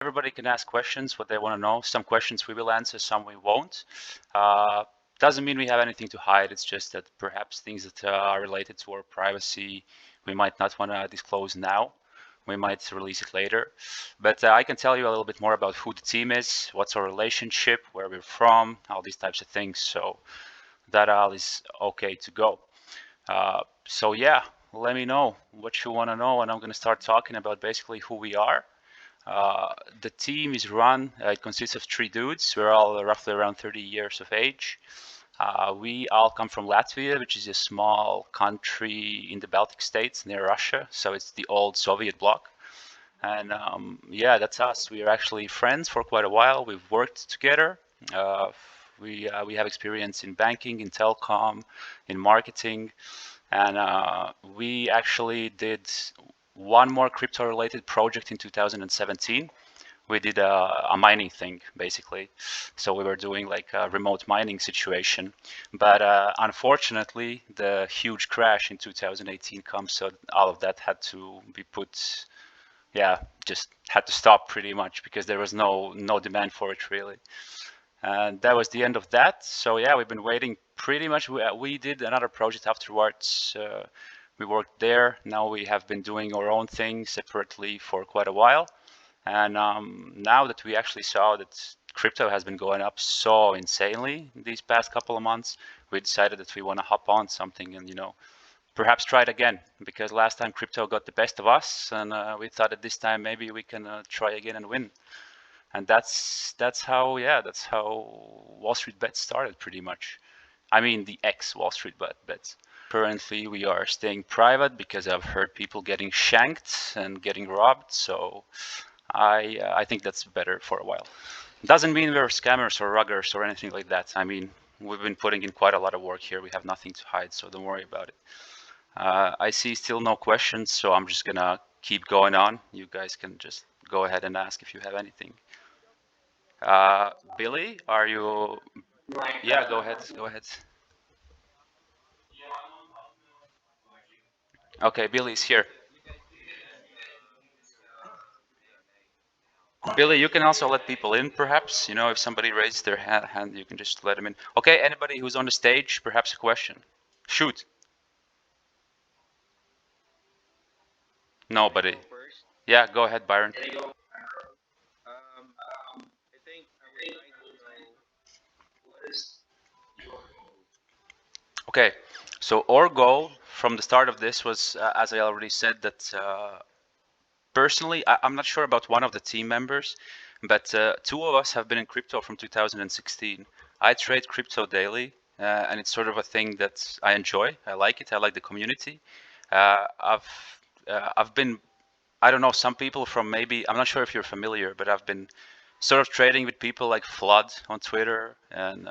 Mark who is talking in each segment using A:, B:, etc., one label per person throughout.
A: Everybody can ask questions, what they want to know. Some questions we will answer, some we won't. Doesn't mean we have anything to hide. It's just that perhaps things that are related to our privacy, we might not want to disclose now. We might release it later. But I can tell you a little bit more about who the team is, what's our relationship, where we're from, all these types of things. So that all is okay to go. So yeah, let me know what you want to know, and I'm going to start talking about basically who we are. The team is run, it consists of 3 dudes. We're all roughly around 30 years of age. We all come from Latvia, which is a small country in the Baltic states near Russia. So it's the old Soviet bloc. And yeah, that's us. We are actually friends for quite a while. We've worked together. We have experience in banking, in telecom, in marketing. And we actually did one more crypto-related project in 2017. We did a mining thing, basically. So we were doing like a remote mining situation. But unfortunately, the huge crash in 2018 comes, so all of that had to be put, yeah, just had to stop pretty much because there was no demand for it really. And that was the end of that. So yeah, we've been waiting pretty much. We did another project afterwards. We worked there. Now we have been doing our own thing separately for quite a while. And now that we actually saw that crypto has been going up so insanely these past couple of months, we decided that we want to hop on something and, perhaps try it again. Because last time crypto got the best of us, and we thought that this time maybe we can try again and win. And that's how Wall Street Bets started pretty much. I mean the ex Wall Street Bets. Currently, we are staying private because I've heard people getting shanked and getting robbed. So I think that's better for a while. Doesn't mean we're scammers or ruggers or anything like that. I mean, we've been putting in quite a lot of work here. We have nothing to hide, so don't worry about it. I see still no questions, so I'm just gonna keep going on. You guys can just go ahead and ask if you have anything. Billy, are you? Yeah, go ahead. Go ahead. Okay, Billy's here. Billy, you can also let people in, perhaps. If somebody raises their hand, you can just let them in. Okay, anybody who's on the stage, perhaps a question. Shoot. Nobody. Yeah, go ahead, Byron. Okay, so our goal from the start of this was, as I already said, that personally, I'm not sure about one of the team members, but 2 of us have been in crypto from 2016. I trade crypto daily, and it's sort of a thing that I enjoy. I like it. I like the community. I've been, I don't know, some people from maybe, I'm not sure if you're familiar, but I've been sort of trading with people like Flood on Twitter, and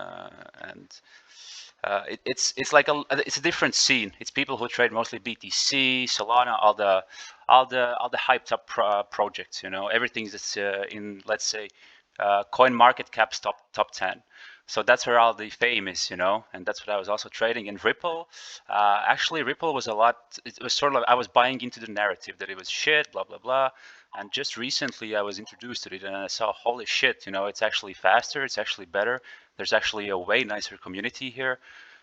A: it's like it's a different scene. It's people who trade mostly BTC, Solana, all the hyped up projects. Everything's that's in, let's say, Coin Market Cap's top 10. So that's where all the fame is, and that's what I was also trading. And Ripple, actually, Ripple was a lot. It was sort of, I was buying into the narrative that it was shit, blah blah blah. And just recently, I was introduced to it, and I saw, holy shit, it's actually faster, it's actually better. There's actually a way nicer community here.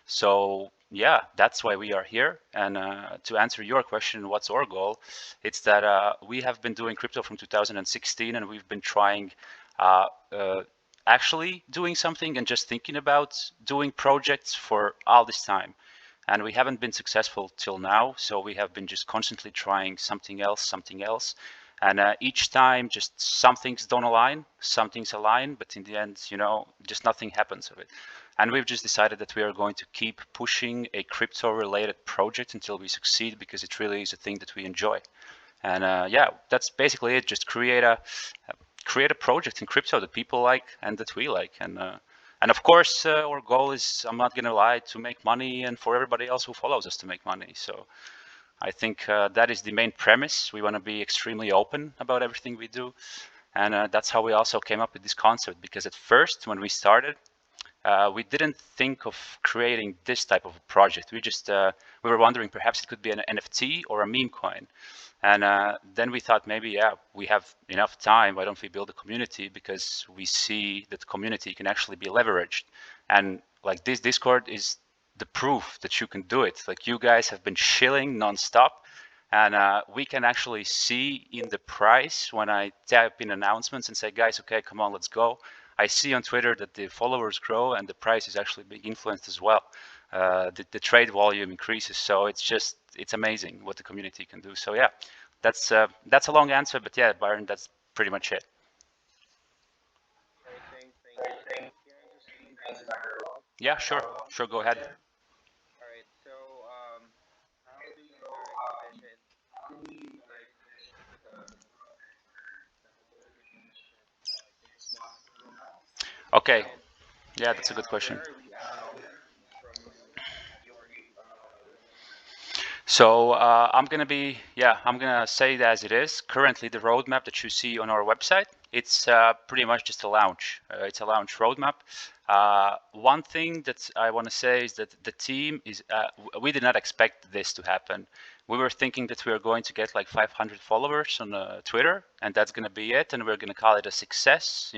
A: So yeah, that's why we are here. And to answer your question, what's our goal? It's that we have been doing crypto from 2016, and we've been trying uh, uh, actually doing something and just thinking about doing projects for all this time. And we haven't been successful till now, so we have been just constantly trying something else. And each time, just some things don't align, some things align, but in the end, just nothing happens of it. And we've just decided that we are going to keep pushing a crypto-related project until we succeed, because it really is a thing that we enjoy. And yeah, that's basically it. Just create a project in crypto that people like and that we like. And of course, our goal is, I'm not going to lie, to make money, and for everybody else who follows us to make money. So I think that is the main premise. We want to be extremely open about everything we do. And that's how we also came up with this concept, because at first, when we started, we didn't think of creating this type of a project. We were wondering perhaps it could be an NFT or a meme coin. And then we thought maybe, yeah, we have enough time. Why don't we build a community? Because we see that the community can actually be leveraged. And like this Discord is the proof that you can do it. Like you guys have been chilling nonstop. And we can actually see in the price when I type in announcements and say, guys, okay, come on, let's go. I see on Twitter that the followers grow and the price is actually being influenced as well. The trade volume increases. So it's amazing what the community can do. So yeah, that's a long answer, but yeah, Byron, that's pretty much it. Yeah, sure, go ahead. Okay, yeah, that's a good question. So I'm gonna say it as it is. Currently, the roadmap that you see on our website, it's pretty much just a launch. It's a launch roadmap. One thing that I want to say is that the team is, we did not expect this to happen. We were thinking that we were going to get like 500 followers on Twitter, and that's going to be it, and we're going to call it a success,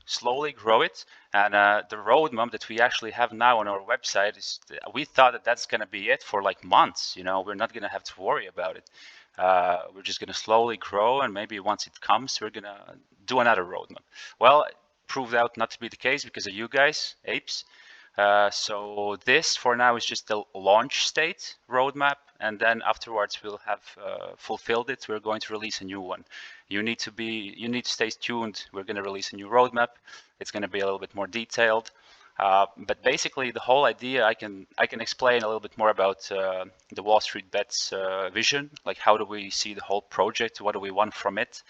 A: slowly grow it. And the roadmap that we actually have now on our website is, we thought that that's going to be it for like months. We're not going to have to worry about it. We're just going to slowly grow, and maybe once it comes, we're going to do another roadmap. Well, it proved out not to be the case because of you guys, apes. So this for now is just the launch state roadmap, and then afterwards we'll have fulfilled it. We're going to release a new one. You need to stay tuned. We're going to release a new roadmap. It's going to be a little bit more detailed. But basically, the whole idea, I can explain a little bit more about the Wall Street Bets vision. Like, how do we see the whole project? What do we want from it?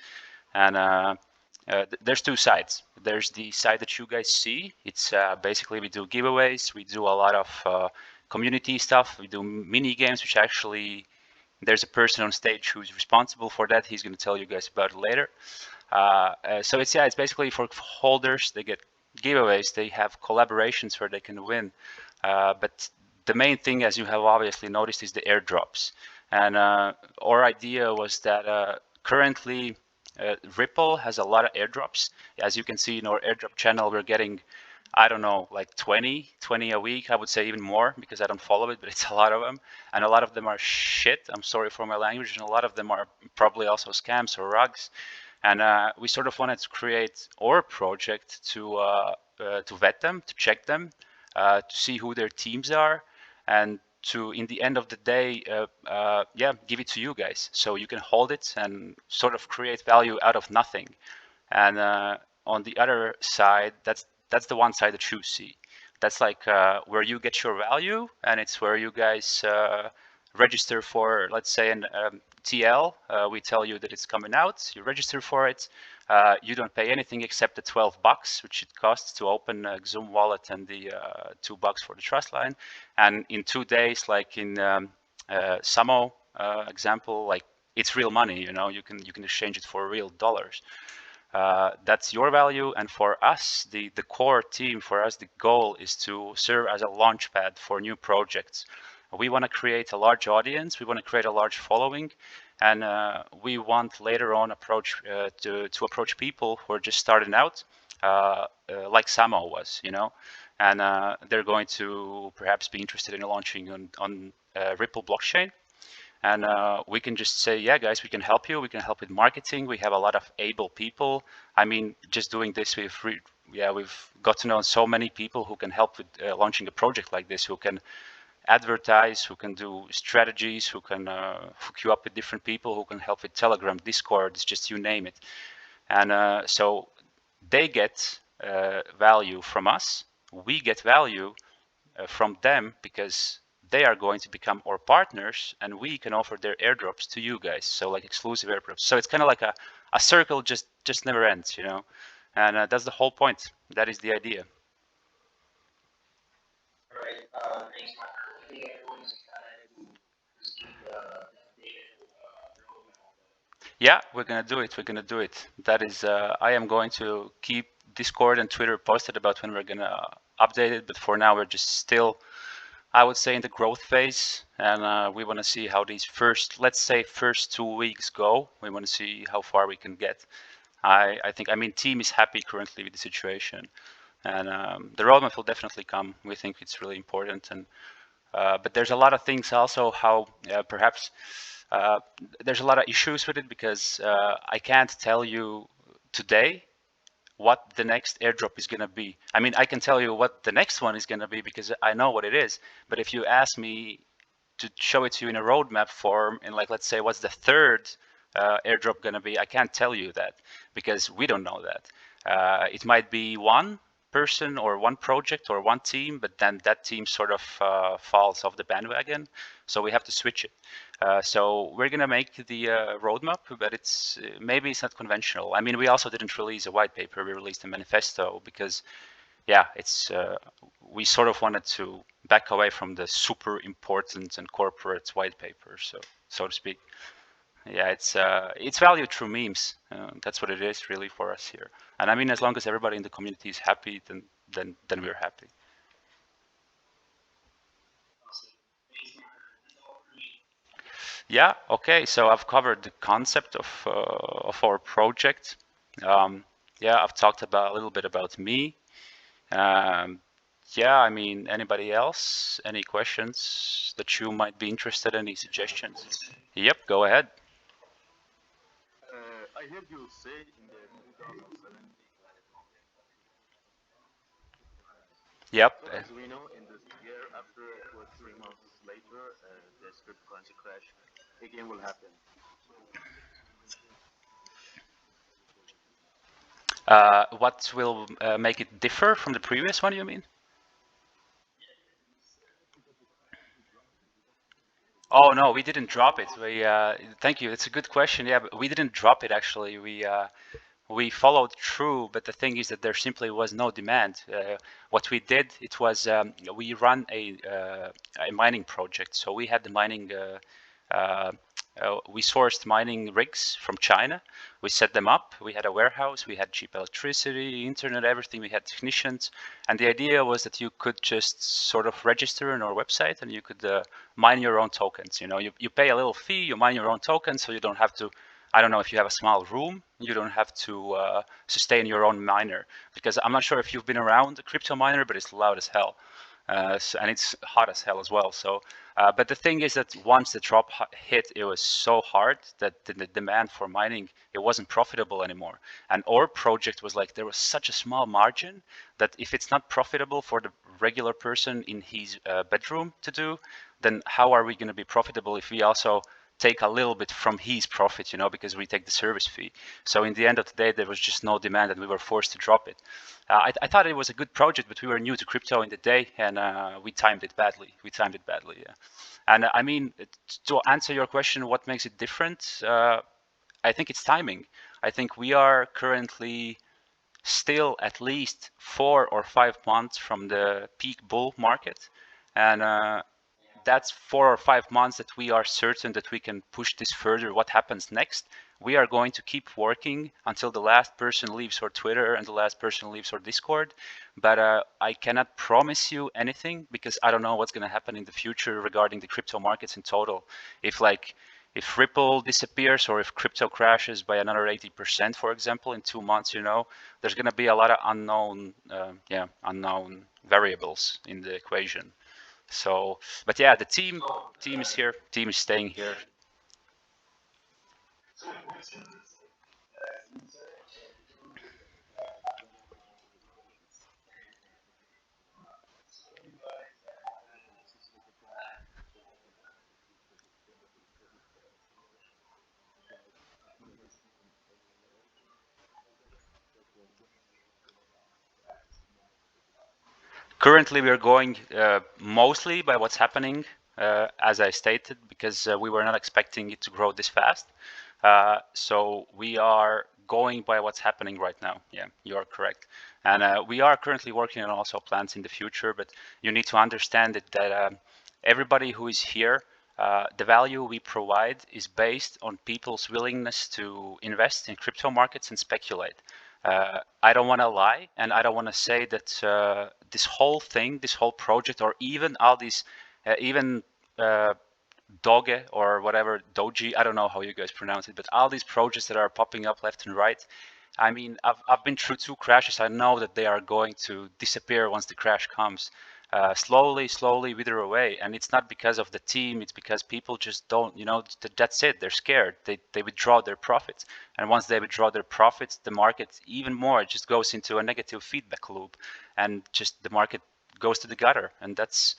A: And there's two sides. There's the side that you guys see. It's basically we do giveaways. We do a lot of community stuff. We do mini games, which actually there's a person on stage who's responsible for that. He's going to tell you guys about it later. So it's basically for holders. They get giveaways. They have collaborations where they can win. But the main thing, as you have obviously noticed, is the airdrops. And our idea was that currently Ripple has a lot of airdrops. As you can see in our airdrop channel, we're getting, I don't know, like 20 a week. I would say even more because I don't follow it, but it's a lot of them. And a lot of them are shit. I'm sorry for my language. And a lot of them are probably also scams or rugs. And we sort of wanted to create our project to vet them, to check them, to see who their teams are, and to, in the end of the day, give it to you guys, so you can hold it and sort of create value out of nothing. And on the other side, that's the one side that you see. That's like where you get your value, and it's where you guys register for, let's say, an TL. We tell you that it's coming out. You register for it. You don't pay anything except the $12, which it costs to open a Xoom wallet, and the $2 for the trust line. And in 2 days, like in Samo example, like it's real money. You can exchange it for real dollars. That's your value. And for us, the core team, for us, the goal is to serve as a launchpad for new projects. We want to create a large audience. We want to create a large following. And we want later on to approach people who are just starting out, like Samo was, and they're going to perhaps be interested in launching on Ripple blockchain. And we can just say, yeah, guys, we can help you. We can help with marketing. We have a lot of able people. I mean, just doing this, we've got to know so many people who can help with launching a project like this, who can advertise, who can do strategies, who can hook you up with different people, who can help with Telegram, Discord, it's just you name it. And so they get value from us. We get value from them because they are going to become our partners, and we can offer their airdrops to you guys. So like exclusive airdrops. So it's kind of like a circle just never ends, And that's the whole point. That is the idea. Yeah, we're gonna do it. We're gonna do it. That is, I am going to keep Discord and Twitter posted about when we're gonna update it. But for now, we're just still I would say in the growth phase, and we want to see how these let's say first 2 weeks go. We want to see how far we can get. I think, I mean, team is happy currently with the situation, and the roadmap will definitely come. We think it's really important, and but there's a lot of things also how perhaps there's a lot of issues with it because I can't tell you today what the next airdrop is going to be. I mean, I can tell you what the next one is going to be because I know what it is. But if you ask me to show it to you in a roadmap form, and like, let's say, what's the third airdrop going to be, I can't tell you that because we don't know that. It might be one person or one project or one team, but then that team sort of falls off the bandwagon. So we have to switch it. So we're going to make the roadmap, but it's maybe it's not conventional. I mean, we also didn't release a white paper. We released a manifesto because, yeah, it's we sort of wanted to back away from the super important and corporate white paper, so to speak. Yeah, it's valued through memes. That's what it is really for us here. And I mean, as long as everybody in the community is happy, then we're happy. Yeah. Okay. So I've covered the concept of our project. Yeah, I've talked about a little bit about me. Um, yeah, I mean, anybody else? Any questions that you might be interested in? Any suggestions? Yep. Go ahead. Yep. What will make it differ from the previous one, you mean? Oh no, we didn't drop it. Thank you. It's a good question. Yeah, but we didn't drop it actually. We followed through, but the thing is that there simply was no demand. What we did, it was we run a mining project. So we had the mining. We sourced mining rigs from China. We set them up. We had a warehouse. We had cheap electricity, internet, everything. We had technicians, and the idea was that you could just sort of register on our website, and you could mine your own tokens. You know, you pay a little fee, you mine your own tokens, so you don't have to. I don't know if you have a small room, you don't have to sustain your own miner, because I'm not sure if you've been around a crypto miner, but it's loud as hell. And it's hot as hell as well. So, but the thing is that once the drop hit, it was so hard that the demand for mining, it wasn't profitable anymore. And our project was like, there was such a small margin that if it's not profitable for the regular person in his bedroom to do, then how are we going to be profitable if we also take a little bit from his profit, you know, because we take the service fee. So in the end of the day, there was just no demand and we were forced to drop it. I thought it was a good project, but we were new to crypto in the day and we timed it badly. Yeah. And I mean, to answer your question, what makes it different? I think it's timing. I think we are currently still at least 4 or 5 months from the peak bull market. And that's 4 or 5 months that we are certain that we can push this further. What happens next? We are going to keep working until the last person leaves our Twitter and the last person leaves our Discord. But I cannot promise you anything because I don't know what's going to happen in the future regarding the crypto markets in total. If Ripple disappears or if crypto crashes by another 80%, for example, in 2 months, you know, there's going to be a lot of unknown variables in the equation. So, but yeah, the team is here. Team is staying here. Currently, we are going mostly by what's happening, as I stated, because we were not expecting it to grow this fast. So we are going by what's happening right now. Yeah, you are correct. And we are currently working on also plans in the future, but you need to understand that everybody who is here, the value we provide is based on people's willingness to invest in crypto markets and speculate. I don't want to lie, and I don't want to say that this whole thing, this whole project, or even all these, even Doge or whatever, Doji, I don't know how you guys pronounce it, but all these projects that are popping up left and right, I mean, I've been through 2 crashes. I know that they are going to disappear once the crash comes. Slowly wither away, and it's not because of the team. It's because people just don't, that's it. They're scared. They withdraw their profits, and once they withdraw their profits, the market even more just goes into a negative feedback loop, and just the market goes to the gutter, and that's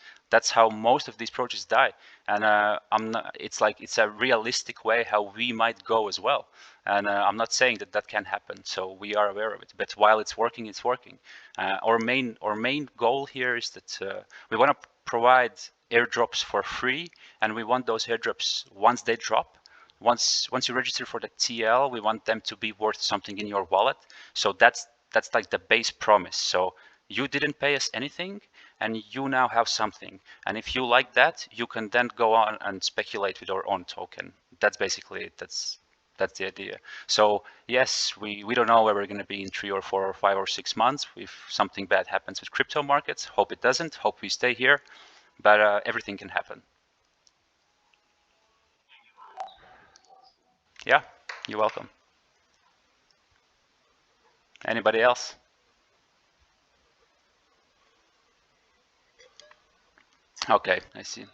A: how most of these projects die. And I'm not. It's like it's a realistic way how we might go as well. And I'm not saying that that can happen. So we are aware of it. But while it's working, it's working. Our main goal here is that we want to provide airdrops for free, and we want those airdrops once they drop. Once you register for the TL, we want them to be worth something in your wallet. So that's like the base promise. So you didn't pay us anything, and you now have something. And if you like that, you can then go on and speculate with our own token. That's basically it. That's the idea. So yes, we don't know where we're going to be in 3 or 4 or 5 or 6 months. If something bad happens with crypto markets, hope it doesn't. Hope we stay here, but everything can happen. Yeah, you're welcome. Anybody else? Okay, I see.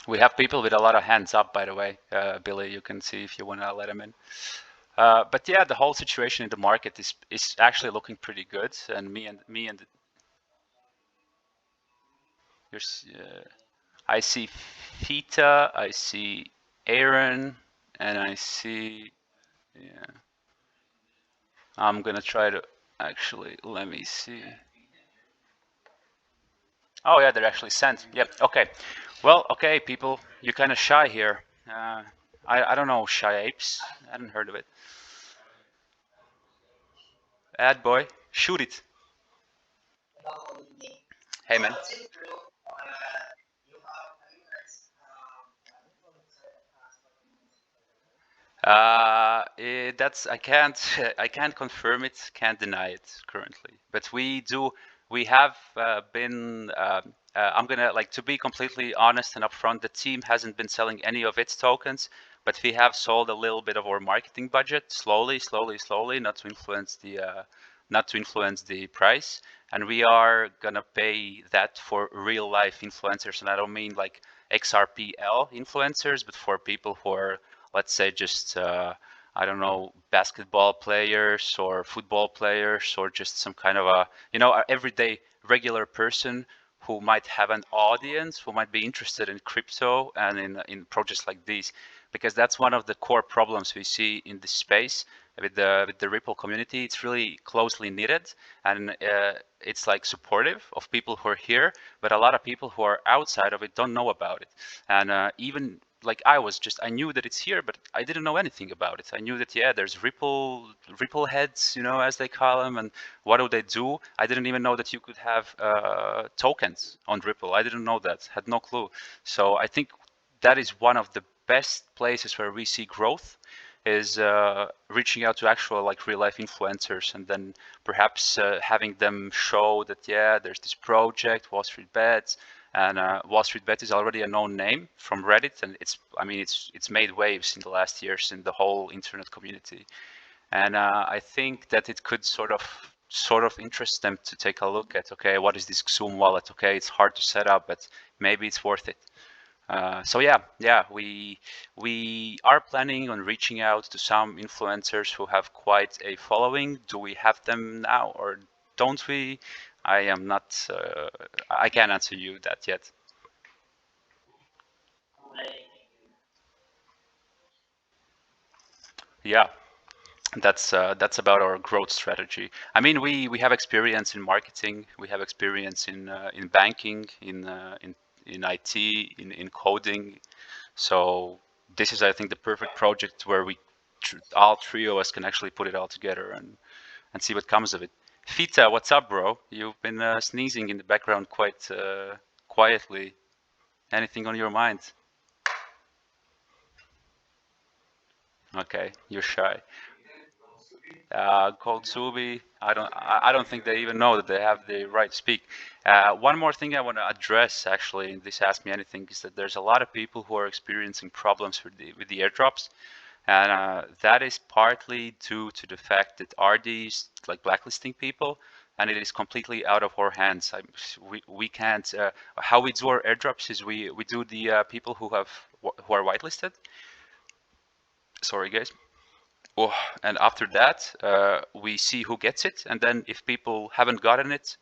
A: We have people with a lot of hands up, by the way. Billy, you can see if you want to let them in. But yeah, the whole situation in the market is actually looking pretty good. And me and I see Fita, I see Aaron, and I see. Yeah, I'm gonna try to actually. Let me see. Oh yeah, they're actually sent. Yep. Okay. Well, okay, people, you're kind of shy here. I don't know shy apes. I hadn't heard of it. Ad boy, shoot it. Hey man. That's I can't confirm it, can't deny it currently. But we have been. I'm gonna like to be completely honest and upfront. The team hasn't been selling any of its tokens, but we have sold a little bit of our marketing budget slowly, not to influence the price. And we are gonna pay that for real life influencers, and I don't mean like XRPL influencers, but for people who are, let's say, just I don't know, basketball players or football players, or just some kind of a everyday regular person who might have an audience, who might be interested in crypto and in projects like these, because that's one of the core problems we see in this space with the Ripple community. It's really closely knitted, and it's like supportive of people who are here, but a lot of people who are outside of it don't know about it. And even like I knew that it's here, but I didn't know anything about it. I knew that, yeah, there's Ripple heads, as they call them, and what do they do? I didn't even know that you could have tokens on Ripple. I didn't know that, had no clue. So I think that is one of the best places where we see growth, is reaching out to actual like real life influencers, and then perhaps having them show that, yeah, there's this project, Wall Street Bets, and Wall Street Bet is already a known name from Reddit, and it's made waves in the last years in the whole internet community. And I think that it could sort of interest them to take a look at, okay, what is this Xoom wallet? Okay, it's hard to set up, but maybe it's worth it. So yeah, we are planning on reaching out to some influencers who have quite a following. Do we have them now, or don't we? I am not. I can't answer you that yet. Yeah, that's about our growth strategy. I mean, we have experience in marketing, we have experience in banking, in IT, in coding. So this is, I think, the perfect project where all three of us can actually put it all together and see what comes of it. Fita, what's up, bro? You've been sneezing in the background quite quietly. Anything on your mind? Okay, you're shy. called Subi. I don't think they even know that they have the right to speak. One more thing I want to address actually in this Ask Me Anything is that there's a lot of people who are experiencing problems with the airdrops. And that is partly due to the fact that RD is like blacklisting people, and it is completely out of our hands. We can't. How we do our airdrops is we do the people who are whitelisted. Sorry, guys. Oh, and after that, we see who gets it, and then if people haven't gotten it,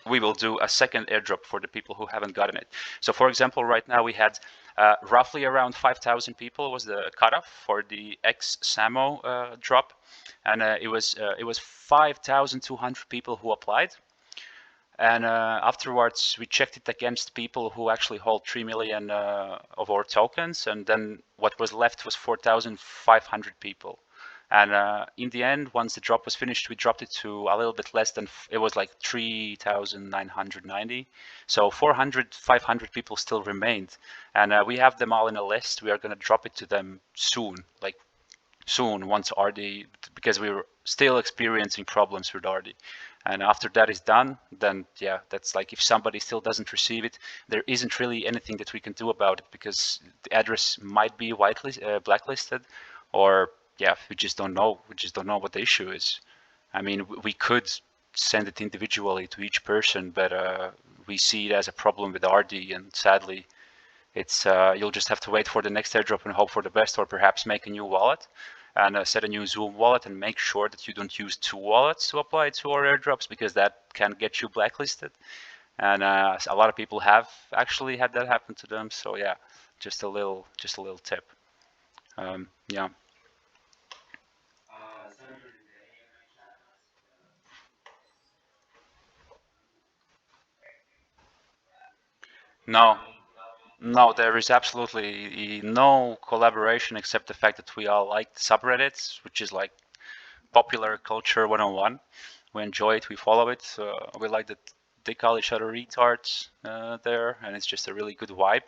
A: we will do a second airdrop for the people who haven't gotten it. So for example, right now we had roughly around 5,000 people was the cutoff for the XSAMO drop, and it was 5,200 people who applied. And afterwards, we checked it against people who actually hold 3 million of our tokens, and then what was left was 4,500 people. And in the end, once the drop was finished, we dropped it to a little bit less than, it was like 3,990. So 400, 500 people still remained. And we have them all in a list. We are going to drop it to them soon, like soon, once RD, because we were still experiencing problems with RD. And after that is done, then yeah, that's like if somebody still doesn't receive it, there isn't really anything that we can do about it because the address might be blacklisted, or yeah, we just don't know. We just don't know what the issue is. I mean, we could send it individually to each person, but we see it as a problem with RD, and sadly, it's you'll just have to wait for the next airdrop and hope for the best, or perhaps make a new wallet and set a new Zoom wallet and make sure that you don't use two wallets to apply to our airdrops, because that can get you blacklisted. And a lot of people have actually had that happen to them. So yeah, just a little tip. Yeah. No, no, there is absolutely no collaboration except the fact that we all like subreddits, which is like popular culture 101. We enjoy it, we follow it. We like that they call each other retards there, and it's just a really good vibe.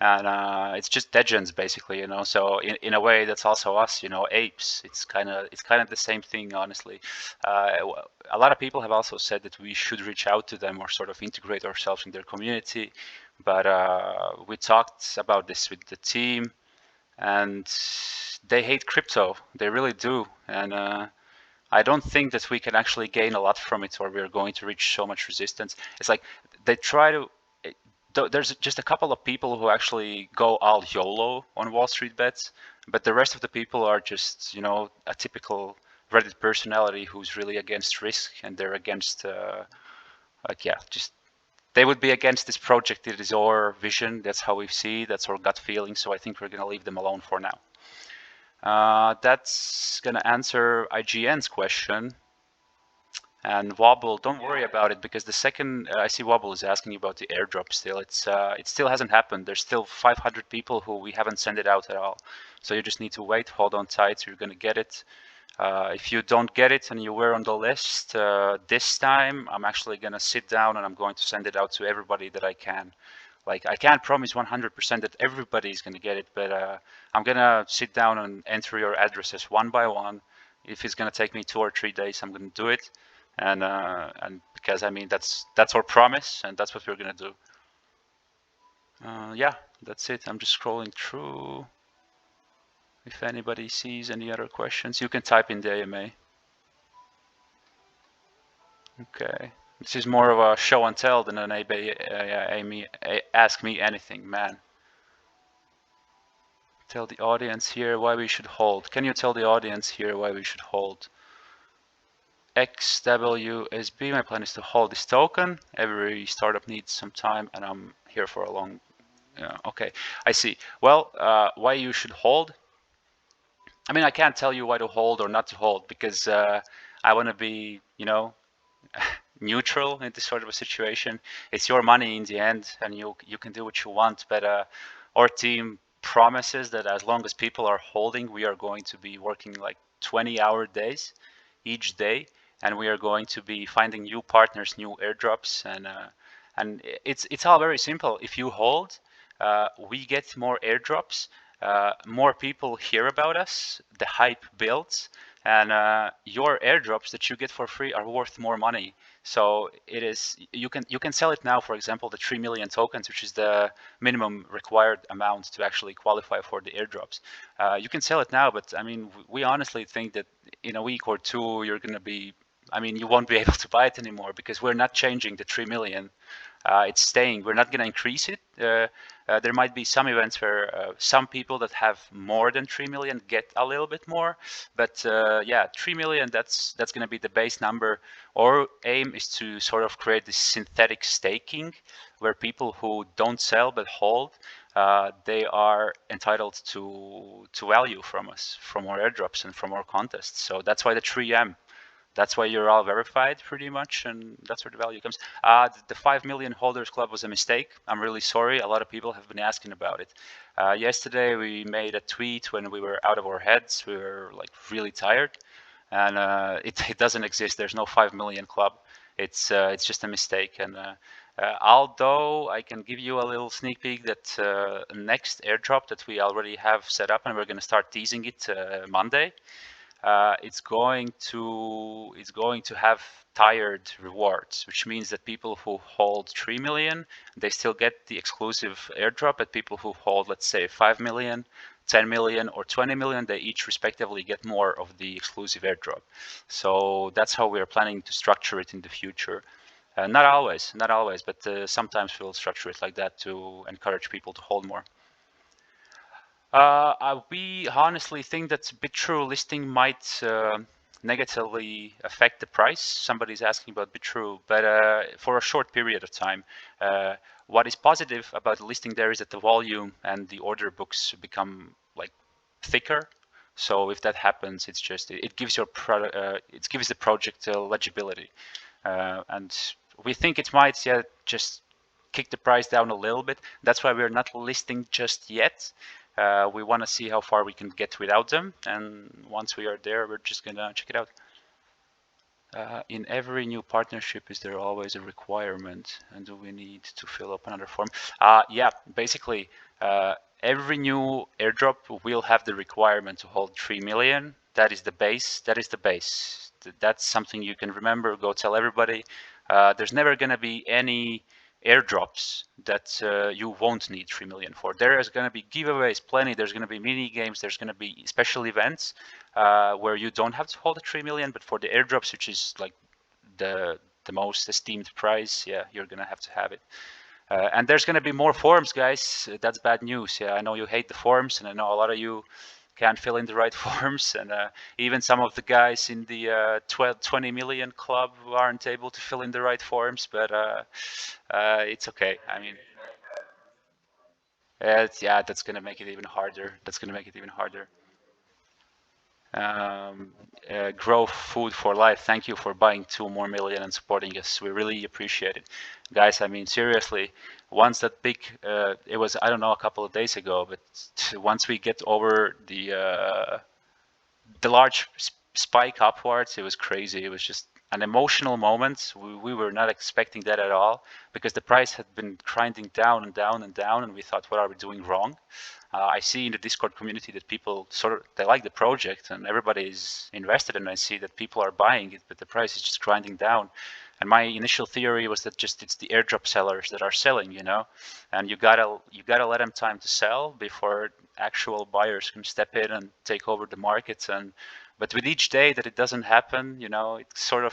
A: And it's just degens basically, you know. So in a way, that's also us, you know, apes. It's kind of the same thing, honestly. Uh, a lot of people have also said that we should reach out to them or sort of integrate ourselves in their community. But we talked about this with the team, and they hate crypto. They really do. And I don't think that we can actually gain a lot from it, or we're going to reach so much resistance. It's like they try to. There's just a couple of people who actually go all YOLO on Wall Street bets, but the rest of the people are just, you know, a typical Reddit personality who's really against risk, and they're against, like, yeah, just they would be against this project. It is our vision. That's how we see. That's our gut feeling. So I think we're gonna leave them alone for now. That's gonna answer IGN's question. And Wobble, don't worry about it, because the second I see Wobble is asking about the airdrop still. It still hasn't happened. There's still 500 people who we haven't sent it out at all. So you just need to wait, hold on tight, you're gonna get it. If you don't get it and you were on the list, this time I'm actually gonna sit down and I'm going to send it out to everybody that I can. Like, I can't promise 100% that everybody is gonna get it, but I'm gonna sit down and enter your addresses one by one. If it's gonna take me 2 or 3 days, I'm gonna do it. And because I mean that's our promise, and that's what we're gonna do. Yeah, that's it. I'm just scrolling through. If anybody sees any other questions, you can type in the AMA. Okay, this is more of a show and tell than an Ask Me Anything, man. Tell the audience here why we should hold. Can you tell the audience here why we should hold? XWSB, my plan is to hold this token. Every startup needs some time, and I'm here for a long. Okay, I see. Well, why you should hold? I mean, I can't tell you why to hold or not to hold, because I want to be, you know, neutral in this sort of a situation. It's your money in the end, and you can do what you want. But our team promises that as long as people are holding, we are going to be working like 20-hour days each day, and we are going to be finding new partners, new airdrops, and it's all very simple. If you hold, we get more airdrops, more people hear about us, the hype builds. and your airdrops that you get for free are worth more money. So it is, you can sell it now. For example, the 3 million tokens, which is the minimum required amount to actually qualify for the airdrops. You can sell it now, but I mean, we honestly think that in a week or two you're going to be, I mean, you won't be able to buy it anymore, because we're not changing the 3 million. It's staying. We're not going to increase it. There might be some events where some people that have more than 3 million get a little bit more, but yeah, 3 million, that's going to be the base number. Our aim is to sort of create this synthetic staking where people who don't sell but hold, they are entitled to value from us, from our airdrops and from our contests. So that's why the 3M. That's why you're all verified pretty much, and that's where the value comes. The 5 million holders club was a mistake. I'm really sorry. A lot of people have been asking about it. Yesterday we made a tweet when we were out of our heads. We were like really tired, and it doesn't exist. There's no 5 million club. It's just a mistake. And although I can give you a little sneak peek that next airdrop that we already have set up, and we're going to start teasing it Monday. It's going to have tiered rewards, which means that people who hold 3 million, they still get the exclusive airdrop, but people who hold, let's say, 5 million, 10 million, or 20 million, they each respectively get more of the exclusive airdrop. So that's how we are planning to structure it in the future. Not always, but sometimes we'll structure it like that to encourage people to hold more. We honestly think that BitTrue listing might negatively affect the price. Somebody's asking about BitTrue, but for a short period of time. What is positive about the listing there is that the volume and the order books become like thicker. So if that happens, it's just it gives your product, it gives the project legibility, and we think it might just kick the price down a little bit. That's why we're not listing just yet. We want to see how far we can get without them, and once we are there, we're just gonna check it out. In every new partnership, is there always a requirement, and do we need to fill up another form? Yeah, basically, every new airdrop will have the requirement to hold 3 million. That is the base. That's something you can remember. Go tell everybody. There's never gonna be any airdrops that you won't need 3 million for. There is going to be giveaways plenty. There's going to be mini games. There's going to be special events where you don't have to hold a 3 million, but for the airdrops, which is like the most esteemed prize, yeah, you're going to have it. And there's going to be more forms, guys. That's bad news. Yeah, I know you hate the forms, and I know a lot of you can't fill in the right forms, and even some of the guys in the 20 million club aren't able to fill in the right forms, but it's okay. I mean, yeah, that's gonna make it even harder. Grow Food for Life, thank you for buying 2 more million and supporting us. We really appreciate it, guys. I mean, seriously, once that big, it was, I don't know, a couple of days ago, but once we get over the large spike upwards, it was crazy. It was just an emotional moment. We were not expecting that at all, because the price had been grinding down and down and down, and we thought, what are we doing wrong? I see in the Discord community that people they like the project and everybody is invested, and I see that people are buying it, but the price is just grinding down. And my initial theory was that just it's the airdrop sellers that are selling, and you gotta let them time to sell before actual buyers can step in and take over the markets. But with each day that it doesn't happen, it sort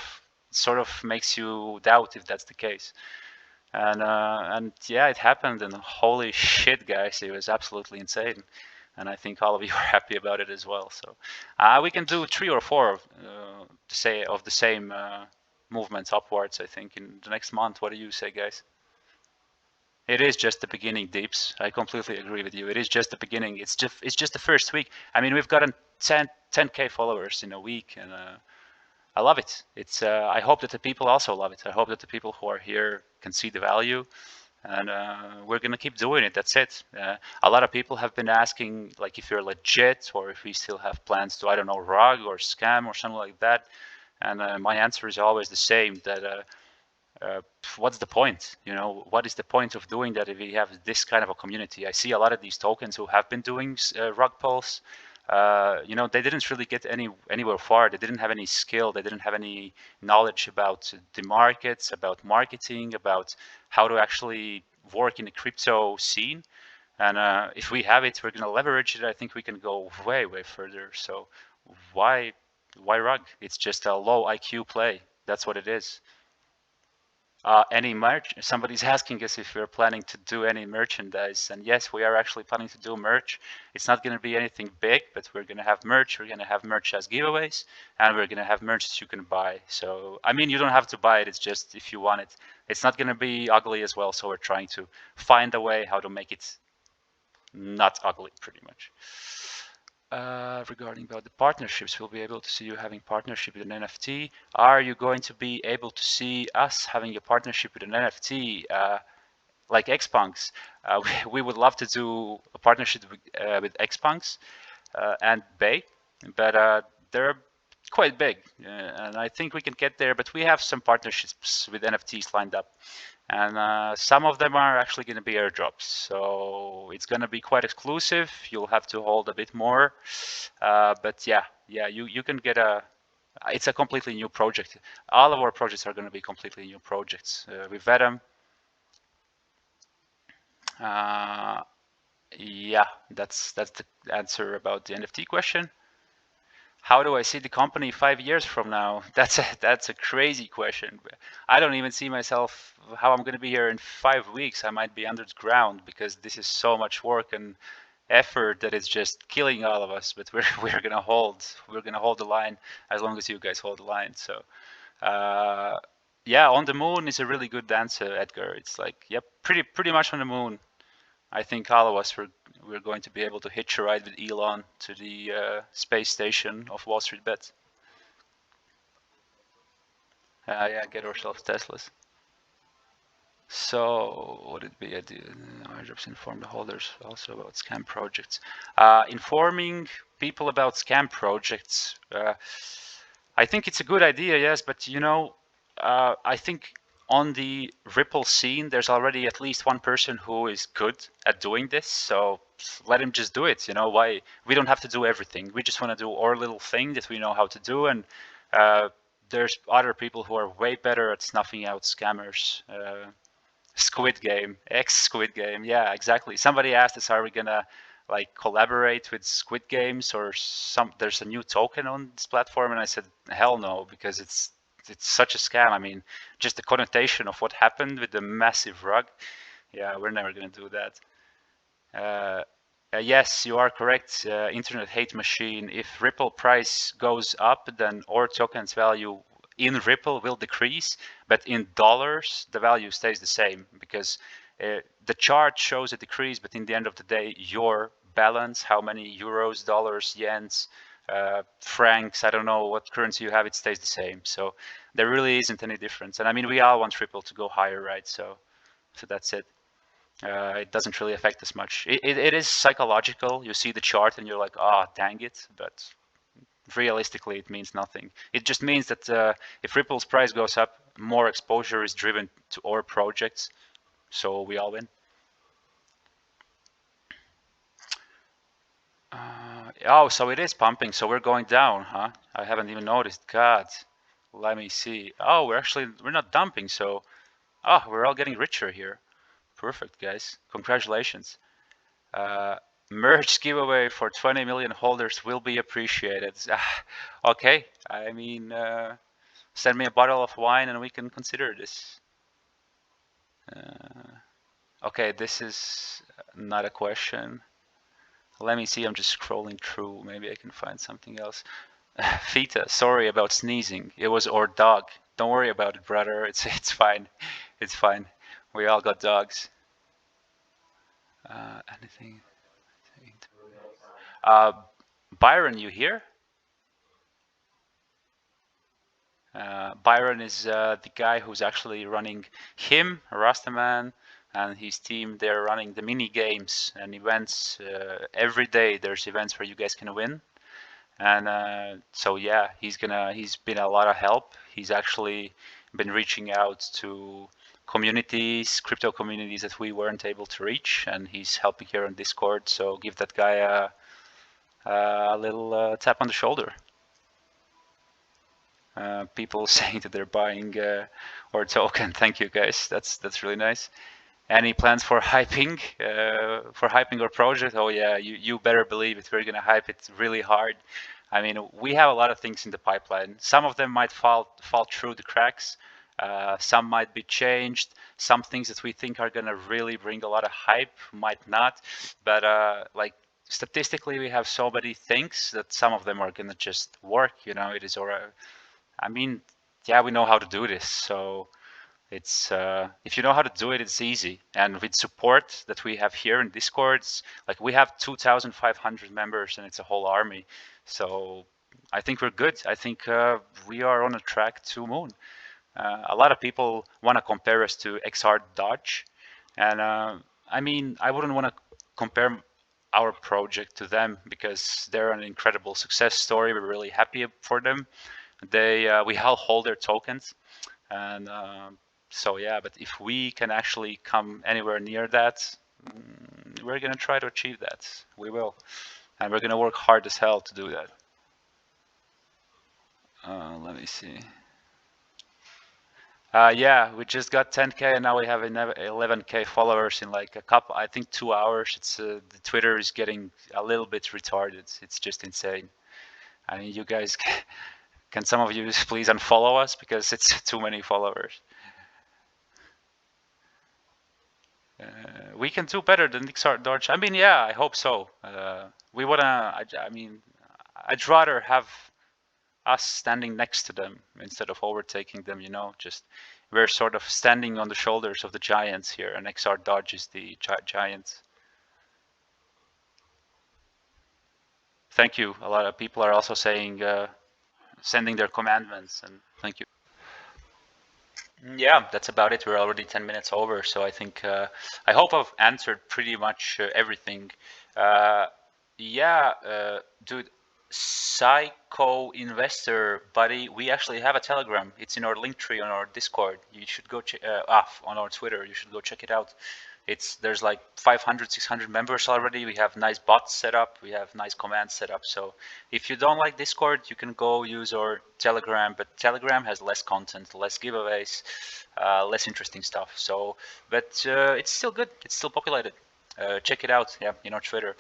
A: of makes you doubt if that's the case. And yeah, it happened, and holy shit, guys, it was absolutely insane. And I think all of you are happy about it as well. So we can do 3 or 4 of the same movements upwards, I think, in the next month. What do you say, guys? It is just the beginning, Deeps. I completely agree with you. It is just the beginning. It's just the first week. I mean, we've gotten 10K followers in a week, and I love it. It's I hope that the people also love it. I hope that the people who are here can see the value, and we're gonna keep doing it. That's it. A lot of people have been asking, like, if you're legit or if we still have plans to, I don't know, rug or scam or something like that. And my answer is always the same, that what's the point? What is the point of doing that if we have this kind of a community? I see a lot of these tokens who have been doing rug pulls. they didn't really get anywhere far. They didn't have any skill. They didn't have any knowledge about the markets, about marketing, about how to actually work in the crypto scene. And if we have it, we're going to leverage it. I think we can go way, way further. So why rug? It's just a low IQ play. That's what it is. Any merch? Somebody's asking us if we're planning to do any merchandise, and yes, we are actually planning to do merch. It's not going to be anything big, but we're going to have merch. We're going to have merch as giveaways, and we're going to have merch that you can buy. So, I mean, you don't have to buy it. It's just if you want it. It's not going to be ugly as well. So we're trying to find a way how to make it not ugly, pretty much. Regarding about the partnerships, we'll be able to see you having partnership with an NFT. Are you going to be able to see us having a partnership with an NFT like Xpunks? We would love to do a partnership with Xpunks and Bay, but they're quite big, and I think we can get there. But we have some partnerships with NFTs lined up. And some of them are actually going to be airdrops, so it's going to be quite exclusive. You'll have to hold a bit more, but yeah, you can get it's a completely new project. All of our projects are going to be completely new projects. We vet them. Yeah, that's the answer about the NFT question. How do I see the company 5 years from now? That's a crazy question. I don't even see myself how I'm going to be here in 5 weeks. I might be underground because this is so much work and effort that it's just killing all of us. But we're gonna hold the line as long as you guys hold the line. So yeah, on the moon is a really good answer, Edgar. It's like, yep, pretty much on the moon. I think all of us we're going to be able to hitch a ride with Elon to the space station of Wall Street Bets. Yeah, get ourselves Teslas. So what did we do? Airdrops inform the holders also about scam projects. Informing people about scam projects. I think it's a good idea, yes, but I think on the Ripple scene, there's already at least one person who is good at doing this. So let him just do it. Why we don't have to do everything. We just want to do our little thing that we know how to do, and there's other people who are way better at snuffing out scammers. Squid Game, Squid Game, yeah, exactly. Somebody asked us, are we gonna like collaborate with Squid Games or there's a new token on this platform, and I said hell no, because it's such a scam. I mean, just the connotation of what happened with the massive rug. Yeah, we're never gonna do that. Yes, you are correct. Internet hate machine. If Ripple price goes up, then our token's value in Ripple will decrease, but in dollars, the value stays the same, because the chart shows a decrease, but in the end of the day, your balance, how many euros, dollars, yens, francs, I don't know what currency you have, it stays the same. So there really isn't any difference. And I mean, we all want Ripple to go higher, right? So that's it. It doesn't really affect us much. It is psychological. You see the chart and you're like, oh, dang it. But realistically, it means nothing. It just means that if Ripple's price goes up, more exposure is driven to our projects. So we all win. Oh, so it is pumping. So we're going down, huh? I haven't even noticed. God, let me see. Oh, we're not dumping. So, we're all getting richer here. Perfect, guys. Congratulations. Merch giveaway for 20 million holders will be appreciated. Okay, I mean, send me a bottle of wine and we can consider this. Okay, this is not a question. Let me see, I'm just scrolling through. Maybe I can find something else. Fita, sorry about sneezing. It was our dog. Don't worry about it, brother. It's fine. It's fine. We all got dogs. Anything? Byron, you here? Byron is the guy who's actually running him, Rastaman, and his team. They're running the mini games and events. Every day there's events where you guys can win. And so yeah, he's been a lot of help. He's actually been reaching out to communities, crypto communities that we weren't able to reach, and he's helping here on Discord. So give that guy a little tap on the shoulder. People saying that they're buying our token. Thank you, guys. That's really nice. Any plans for hyping our project? Oh yeah, you better believe it. We're gonna hype it really hard. I mean, we have a lot of things in the pipeline. Some of them might fall through the cracks. Some might be changed. Some things that we think are gonna really bring a lot of hype might not. But like statistically, we have so many things that some of them are gonna just work. You know, it is alright. I mean, yeah, we know how to do this. So it's if you know how to do it, it's easy. And with support that we have here in Discord, like we have 2,500 members, and it's a whole army. So I think we're good. I think we are on a track to moon. A lot of people want to compare us to XR Dodge, and I mean, I wouldn't want to compare our project to them because they're an incredible success story. We're really happy for them. We all hold their tokens, and so yeah. But if we can actually come anywhere near that, we're gonna try to achieve that. We will, and we're gonna work hard as hell to do that. Let me see. Yeah, we just got 10K and now we have 11K followers in like a couple, I think 2 hours. It's the Twitter is getting a little bit retarded. It's just insane. I mean, you guys, can some of you please unfollow us because it's too many followers. We can do better than Nixart Dodge. I mean, yeah, I hope so. We wanna. I mean, I'd rather have us standing next to them instead of overtaking them. You know, just we're sort of standing on the shoulders of the giants here, and XR Dodge is the giant. Thank you. A lot of people are also saying, sending their commandments, and thank you. Yeah, that's about it. We're already 10 minutes over, so I think I hope I've answered pretty much everything. Yeah, dude, Psycho Investor, buddy, we actually have a Telegram. It's in our link tree on our Discord. You should go check on our Twitter. You should go check it out. There's like 500, 600 members already. We have nice bots set up. We have nice commands set up. So if you don't like Discord, you can go use our Telegram. But Telegram has less content, less giveaways, less interesting stuff. So, but it's still good. It's still populated. Check it out. Yeah, in our Twitter.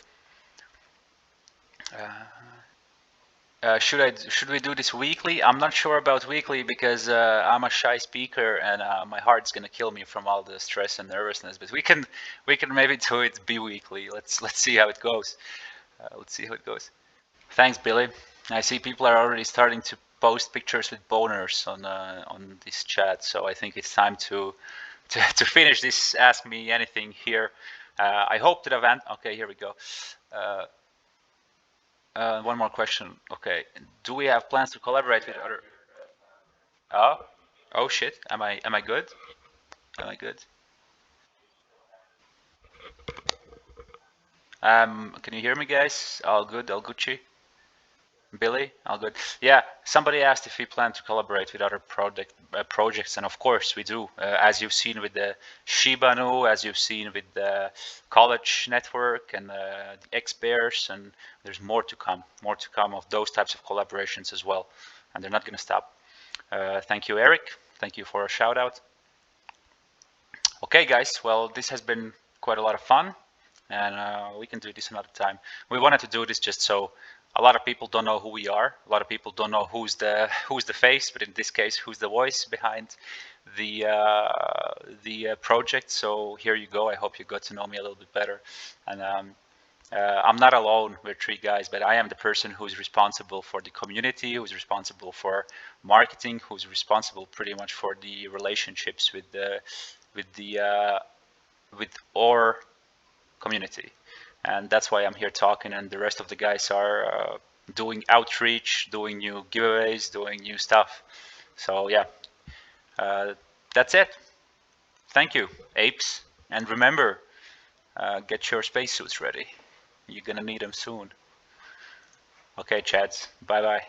A: Should we do this weekly? I'm not sure about weekly because I'm a shy speaker and my heart's gonna kill me from all the stress and nervousness. But we can maybe do it bi-weekly. Let's see how it goes. Let's see how it goes. Thanks, Billy. I see people are already starting to post pictures with boners on this chat, so I think it's time to finish this Ask Me Anything here. I hope that I've okay, here we go. One more question. Okay, do we have plans to collaborate with other? Oh shit. Am I good? Am I good? Can you hear me, guys? All good, all Gucci. Billy, all good. Yeah, somebody asked if we plan to collaborate with other projects, and of course we do. As you've seen with the Shiba Inu, as you've seen with the College Network and the X-Bears, and there's more to come of those types of collaborations as well, and they're not going to stop. Thank you, Eric. Thank you for a shout out. Okay, guys. Well, this has been quite a lot of fun, and we can do this another time. We wanted to do this just so a lot of people don't know who we are. A lot of people don't know who's the face, but in this case, who's the voice behind the project. So here you go. I hope you got to know me a little bit better. And I'm not alone. We're 3 guys, but I am the person who's responsible for the community, who's responsible for marketing, who's responsible pretty much for the relationships with our community. And that's why I'm here talking, and the rest of the guys are doing outreach, doing new giveaways, doing new stuff. So yeah, that's it. Thank you, apes. And remember, get your spacesuits ready. You're gonna need them soon. Okay, Chads. Bye-bye.